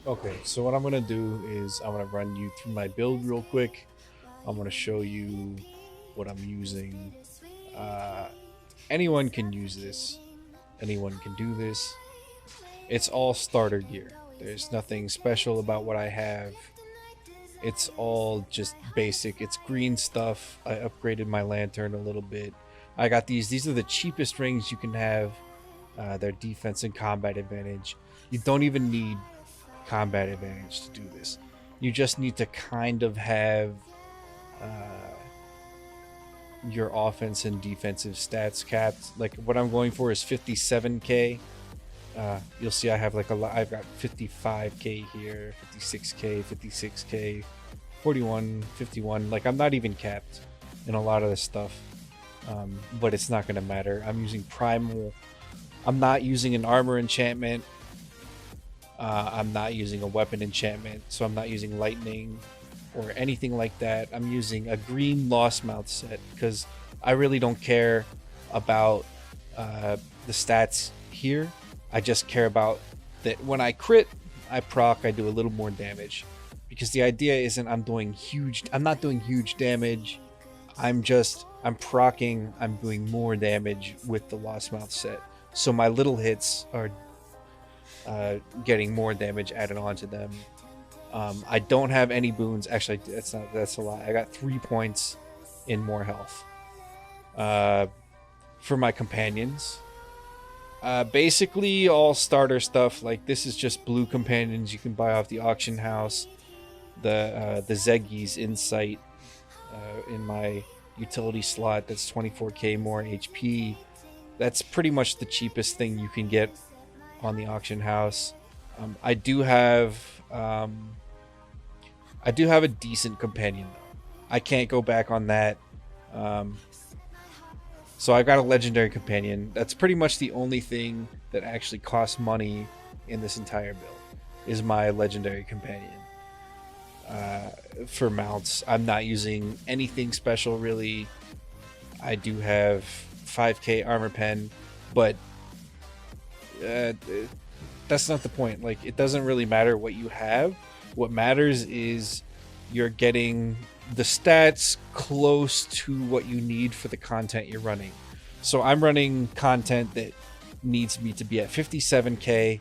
Okay, so what I'm gonna do is I'm gonna run you through my build real quick. I'm gonna show you what I'm using. Uh, Anyone can use this. Anyone can do this. It's all starter gear. There's nothing special about what I have. It's all just basic. It's green stuff. I upgraded my lantern a little bit. I got these. These are the cheapest rings you can have. Their defense and combat advantage. You don't even need combat advantage to do this. You just need to kind of have uh, your offense and defensive stats capped. Like what I'm going for is 57k. You'll see I have like a lot. I've got 55k here, 56k, 56k, 41, 51. Like I'm not even capped in a lot of this stuff, but it's not going to matter. I'm using primal. I'm not using an armor enchantment. I'm not using a weapon enchantment, so I'm not using lightning or anything like that. I'm using a green Lost Mouth set because I really don't care about the stats here. I just care about that when I crit, I proc, I do a little more damage. Because the idea isn't I'm not doing huge damage. I'm procking, I'm doing more damage with the Lost Mouth set. So my little hits are getting more damage added onto them. I don't have any boons. Actually, that's a lie. I got 3 points in more health. Uh, for my companions, basically all starter stuff. Like this is just blue companions you can buy off the auction house. The Zeggies Insight in my utility slot. That's 24k more HP. That's pretty much the cheapest thing you can get on the auction house. I do have I do have a decent companion though. I can't go back on that. Um, so I've got a legendary companion. That's pretty much the only thing that actually costs money in this entire build is my legendary companion. Uh, for mounts, I'm not using anything special really. I do have 5k armor pen, but uh, that's not the point. Like, it doesn't really matter what you have. What matters is you're getting the stats close to what you need for the content you're running. So I'm running content that needs me to be at 57k.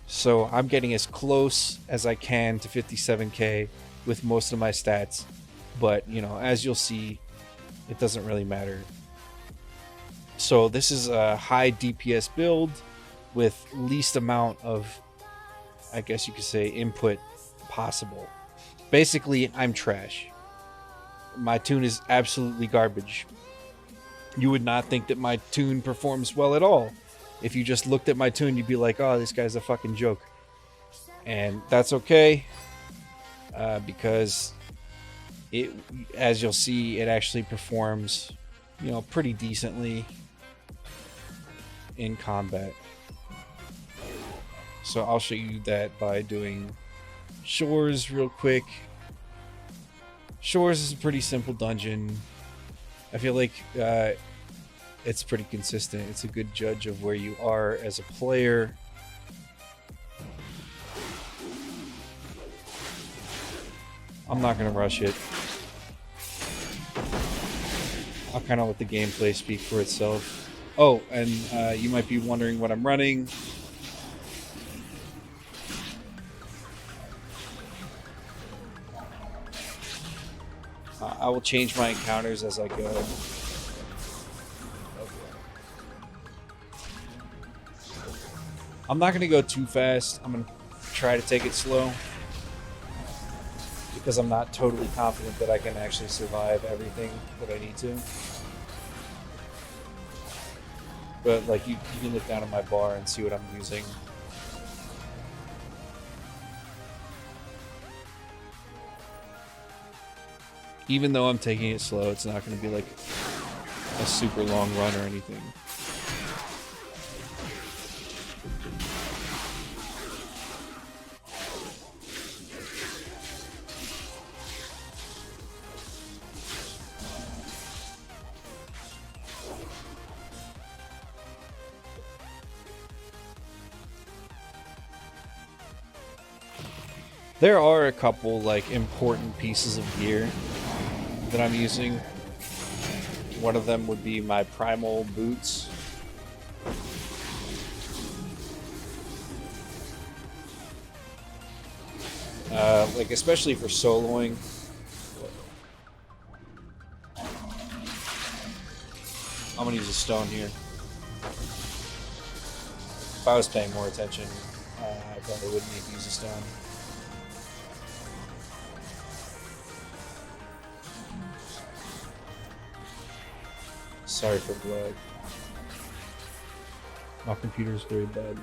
So I'm getting as close as I can to 57k with most of my stats. But, you know, as you'll see, it doesn't really matter. So this is a high DPS build with least amount of, I guess you could say, input possible. Basically, I'm trash. My tune is absolutely garbage. You would not think that my tune performs well at all. If you just looked at my tune, you'd be like, oh, this guy's a fucking joke. And that's okay, because it, as you'll see, it actually performs, you know, pretty decently in combat. So I'll show you that by doing Shores real quick. Shores is a pretty simple dungeon. I feel like it's pretty consistent. It's a good judge of where you are as a player. I'm not going to rush it. I'll kind of let the gameplay speak for itself. Oh, and you might be wondering what I'm running. I will change my encounters as I go. Okay. I'm not going to go too fast. I'm going to try to take it slow because I'm not totally confident that I can actually survive everything that I need to. But like you can look down at my bar and see what I'm using. Even though I'm taking it slow, it's not going to be like a super long run or anything. There are a couple like important pieces of gear that I'm using. One of them would be my primal boots. Like especially for soloing. I'm gonna use a stone here. If I was paying more attention, I probably wouldn't need to use a stone. Sorry for the lag. My computer's very bad.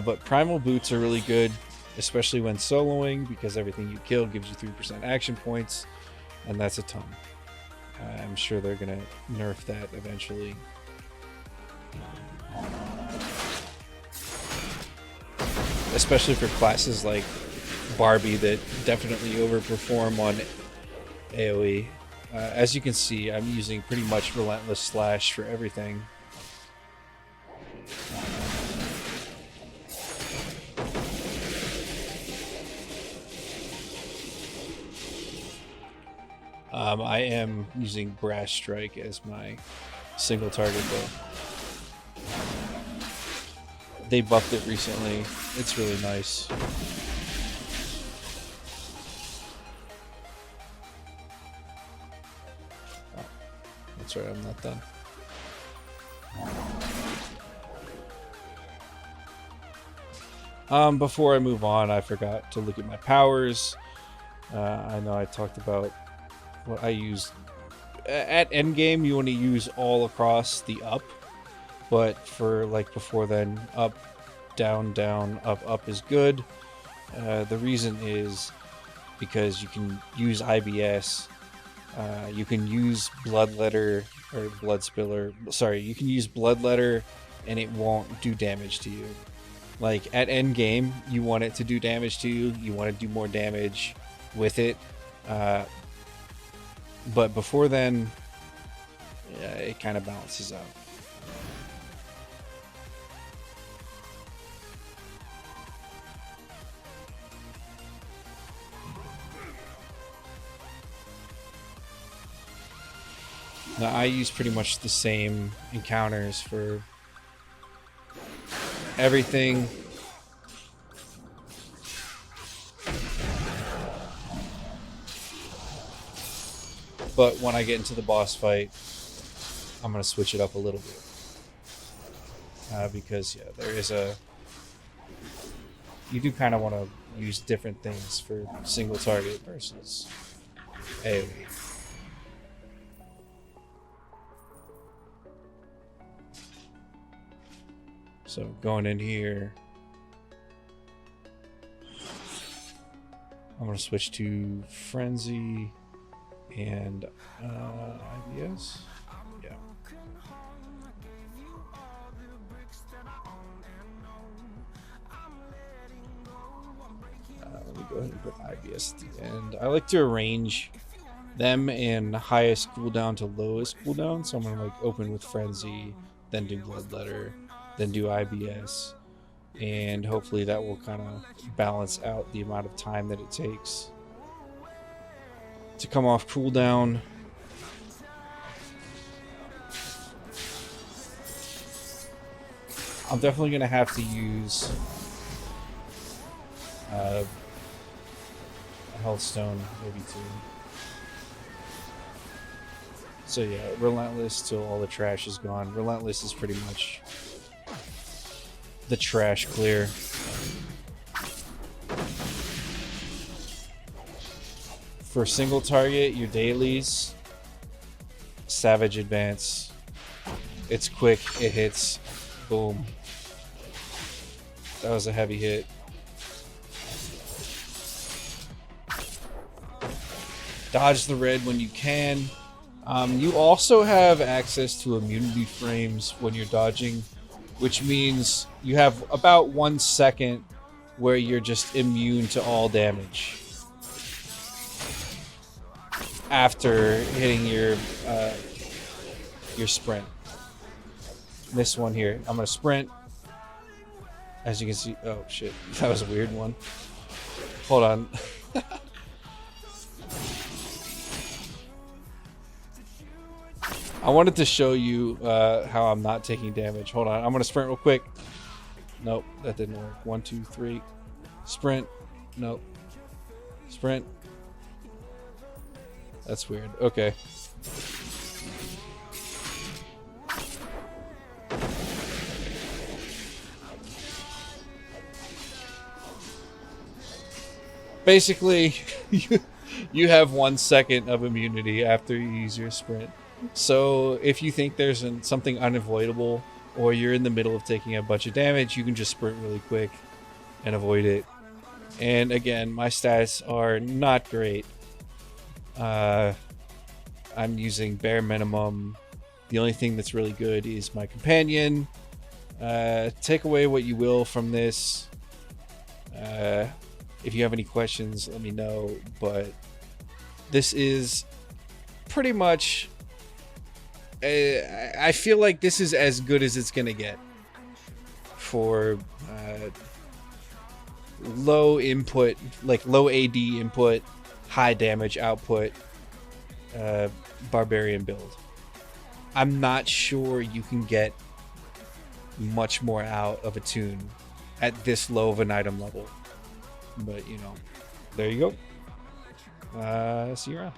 But primal boots are really good, especially when soloing, because everything you kill gives you 3% action points, and that's a ton. I'm sure they're gonna nerf that eventually. Especially for classes like Barbie that definitely overperform on AoE. As you can see, I'm using pretty much Relentless Slash for everything. I am using Brass Strike as my single target though. They buffed it recently. It's really nice. Oh, that's right, I'm not done. Before I move on, I forgot to look at my powers. I know I talked about what I use. At endgame, you want to use all across the up, but for like before then, up, down, down, up is good. The reason is because you can use IBS, you can use Bloodletter or Bloodspiller. Sorry, you can use Bloodletter, and it won't do damage to you. Like at end game, you want it to do damage to you. You want to do more damage with it. But before then, yeah, it kind of balances out. Now, I use pretty much the same encounters for everything. But when I get into the boss fight, I'm going to switch it up a little bit. Because, yeah, there is a... You do kind of want to use different things for single target versus AoE. So going in here, I'm going to switch to Frenzy and IBS. Yeah. Let me go ahead and put IBS at the end. I like to arrange them in highest cooldown to lowest cooldown. So I'm going to like open with Frenzy, then do Bloodletter, then do IBS, and hopefully that will kind of balance out the amount of time that it takes to come off cooldown. I'm definitely going to have to use a health stone, maybe two. So yeah, Relentless till all the trash is gone. Relentless is pretty much the trash clear. For single target, your dailies, Savage Advance. It's quick, it hits, boom. That was a heavy hit. Dodge the red when you can. You also have access to immunity frames when you're dodging, which means you have about 1 second where you're just immune to all damage after hitting your sprint. This one here, I'm gonna sprint, As you can see, oh shit, that was a weird one. Hold on. I wanted to show you how I'm not taking damage. Hold on, I'm gonna sprint real quick. Nope, that didn't work. 1, 2, 3. Sprint. Nope. Sprint. That's weird. Okay. Basically, you have 1 second of immunity after you use your sprint. So if you think there's something unavoidable, or you're in the middle of taking a bunch of damage, you can just sprint really quick and avoid it. And again, my stats are not great. I'm using bare minimum. The only thing that's really good is my companion. Take away what you will from this. If you have any questions, let me know. But this is pretty much... I feel like this is as good as it's going to get for low input, like low AD input, high damage output barbarian build. I'm not sure you can get much more out of a tune at this low of an item level. But, you know, there you go. See you around.